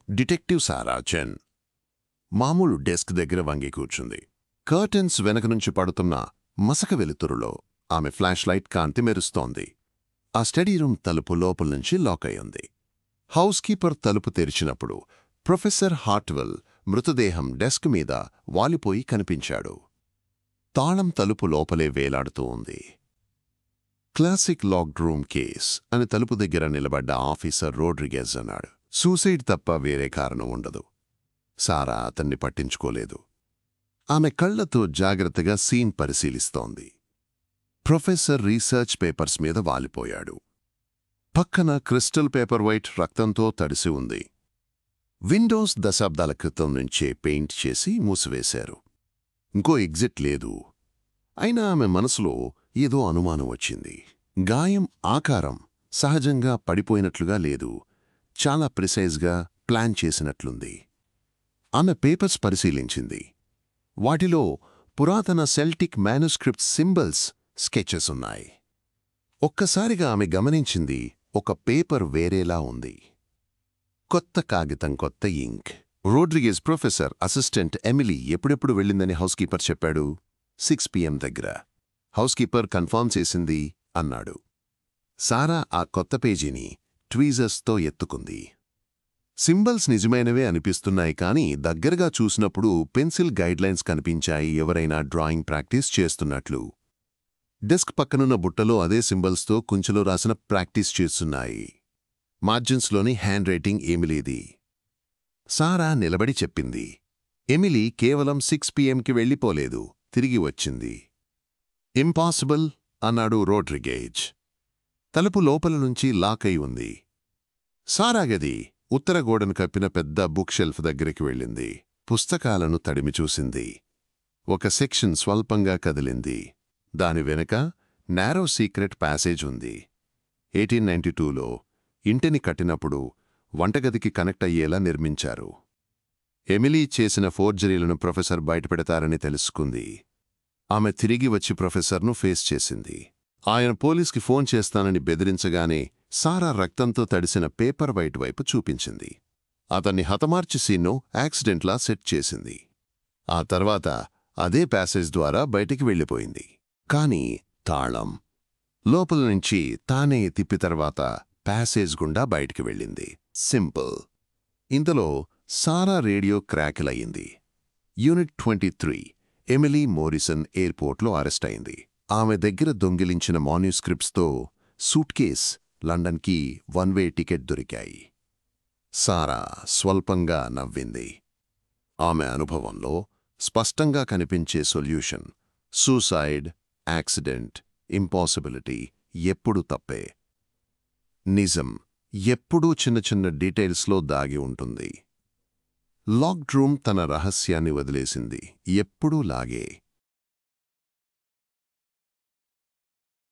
Detective సారా చెన్ మామూలు desk దగ్గర వంగి కూర్చుంది. కర్టెన్స్ వెనక నుంచి పడుతున్న మసక వెలుతురులో ఆమె ఫ్లాష్ లైట్ కాంతి మెరుస్తోంది. ఆ స్టడీ రూమ్ తలుపు లోపల్నుంచి లాక్ అయ్యింది. హౌస్ కీపర్ తలుపు తెరిచినప్పుడు ప్రొఫెసర్ హార్ట్వెల్ మృతదేహం డెస్క్ మీద వాలిపోయి కనిపించాడు. తాళం తలుపు లోపలే వేలాడుతూ ఉంది. క్లాసిక్ లాక్డ్ రూమ్ కేస్ అని తలుపు దగ్గర నిలబడ్డ ఆఫీసర్ రోడ్రిగెజ్ అన్నాడు. సూసైడ్ తప్ప వేరే కారణం ఉండదు. సారా అతన్ని పట్టించుకోలేదు. ఆమె కళ్లతో జాగ్రత్తగా సీన్ పరిశీలిస్తోంది. ప్రొఫెసర్ రీసెర్చ్ పేపర్స్ మీద వాలిపోయాడు. పక్కన క్రిస్టల్ పేపర్ వైట్ రక్తంతో తడిసి ఉంది. విండోస్ దశాబ్దాల క్రితం నుంచే పెయింట్ చేసి మూసివేశారు. ఇంకో ఎగ్జిట్ లేదు. అయినా ఆమె మనసులో ఏదో అనుమానం వచ్చింది. గాయం ఆకారం సహజంగా పడిపోయినట్లుగా లేదు, చాలా ప్రిసైజ్గా ప్లాన్ చేసినట్లుంది. ఆమె పేపర్స్ పరిశీలించింది. వాటిలో పురాతన సెల్టిక్ మాన్యుస్క్రిప్ట్ సింబల్స్, స్కెచెస్ ఉన్నాయి. ఒక్కసారిగా ఆమె గమనించింది, ఒక పేపర్ వేరేలా ఉంది. కొత్త కాగితం, కొత్త ఇంక్. రోడ్రిగెజ్ ప్రొఫెసర్ అసిస్టెంట్ ఎమిలీ ఎప్పుడెప్పుడు వెళ్ళిందని హౌస్ కీపర్ చెప్పాడు. 6 PM దగ్గర. హౌస్ కీపర్ కన్ఫర్మ్ చేసింది అన్నాడు. సారా ఆ కొత్త పేజీని ట్వీజర్స్తో ఎత్తుకుంది. సింబల్స్ నిజమైనవే అనిపిస్తున్నాయి, కానీ దగ్గరగా చూసినప్పుడు పెన్సిల్ గైడ్లైన్స్ కనిపించాయి, ఎవరైనా డ్రాయింగ్ ప్రాక్టీస్ చేస్తున్నట్లు. డెస్క్ పక్కనున్న బుట్టలో అదే సింబల్స్తో కుంచెలో రాసిన ప్రాక్టీస్ చేస్తున్నాయి. మార్జిన్స్లోని హ్యాండ్ రైటింగ్ ఎమిలీది. సారా నిలబడి చెప్పింది. ఎమిలీ కేవలం 6 PMకి వెళ్ళిపోలేదు, తిరిగి వచ్చింది. ఇంపాసిబుల్ అన్నాడు రోడ్రిగేజ్. తలుపు లోపల నుంచి లాక్ అయి ఉంది. సారా గది ఉత్తర గోడను కప్పిన పెద్ద బుక్ షెల్ఫ్ దగ్గరికి వెళ్ళింది. పుస్తకాలను తడిమి చూసింది. ఒక సెక్షన్ స్వల్పంగా కదిలింది. దాని వెనుక నారో సీక్రెట్ ప్యాసేజ్ ఉంది. 1892లో ఇంటిని కట్టినప్పుడు వంటగదికి కనెక్ట్ అయ్యేలా నిర్మించారు. ఎమిలీ చేసిన ఫోర్జరీలను ప్రొఫెసర్ బయటపెడతారని తెలుసుకుంది. ఆమె తిరిగి వచ్చి ప్రొఫెసర్ను ఫేస్ చేసింది. ఆయన పోలీస్కి ఫోన్ చేస్తానని బెదిరించగానే సారా రక్తంతో తడిసిన పేపర్ వైట్ వైపు చూపించింది. అతన్ని హతమార్చి సీన్ను యాక్సిడెంట్లా సెట్ చేసింది. ఆ తర్వాత అదే ప్యాసేజ్ ద్వారా బయటికి వెళ్ళిపోయింది. కాని తాళం లోపల నుంచి తానే తిప్పి తర్వాత ప్యాసేజ్ గుండా బయటికి వెళ్ళింది. సింపుల్. ఇంతలో సారా రేడియో క్రాకిల్ అయింది. యూనిట్ 23 ఎమిలీ మోరిసన్ ఎయిర్పోర్ట్లో అరెస్ట్ అయింది. ఆమె దగ్గర దొంగిలించిన మాన్యుస్క్రిప్ట్స్తో సూట్ కేస్, లండన్కి 1 వే టికెట్ దొరికాయి. సారా స్వల్పంగా నవ్వింది. ఆమె అనుభవంలో స్పష్టంగా కనిపించే సొల్యూషన్ సూసైడ్, యాక్సిడెంట్, ఇంపాసిబిలిటీ ఎప్పుడూ తప్పే. నిజం ఎప్పుడూ చిన్న చిన్న డీటెయిల్స్లో దాగి ఉంటుంది. లాక్డ్ రూమ్ తన రహస్యాన్ని వదిలేసింది, ఎప్పుడూ లాగే.